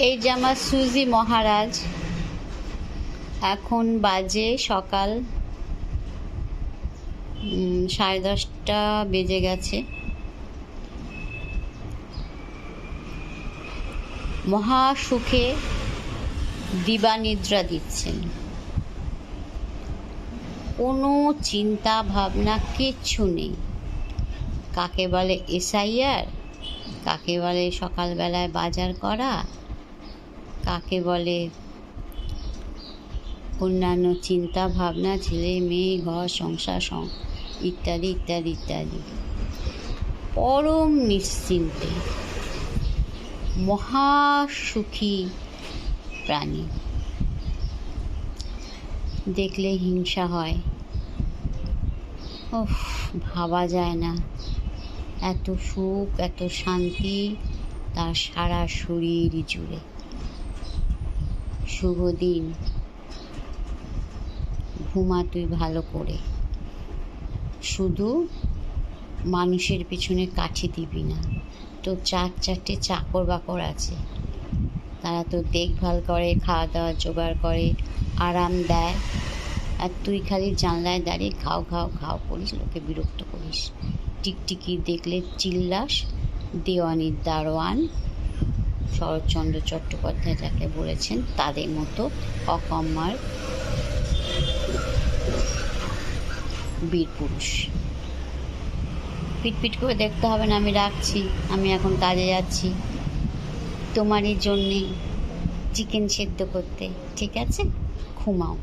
এই যে আমার সুজি মহারাজ, এখন বাজে সকাল 10:30 বেজে গেছে। মহা সুখে দিবানিদ্রা দিচ্ছেন, কোনো চিন্তা ভাবনা কিচ্ছু নেই। কাকে বলে এসআইআর, কাকে বলে সকালবেলায় বাজার করা, কাকে বলে অন্যান্য চিন্তা ভাবনা, ছেলে মেয়ে, ঘর সংসার ইত্যাদি ইত্যাদি ইত্যাদি। পরম নিশ্চিন্তে মহাসুখী প্রাণী। দেখলে হিংসা হয়। উফ, ভাবা যায় না এত সুখ, এত শান্তি তার সারা শরীর জুড়ে। শুভ দিন, ঘুমা তুই ভালো করে। শুধু মানুষের পিছনে কাঠি দিবি না। তো 4-4টে চাকর বাকর আছে, তারা তো দেখভাল করে, খাওয়া দাওয়া জোগাড় করে, আরাম দেয়, আর তুই খালি জানলায় দাঁড়িয়ে খাও খাও খাও করিস, লোকে বিরক্ত করিস। টিকটিকি দেখলে চিল্লাস। দেওয়ানির দারোয়ান শরৎচন্দ্র চট্টোপাধ্যায় যাকে বলেছেন তাদের মতো অকম্মার বীর পুরুষ। পিটপিট করে দেখতে হবে না, আমি রাখছি, আমি এখন কাজে যাচ্ছি তোমারই জন্যে চিকেন সেদ্ধ করতে। ঠিক আছে, ঘুমাও।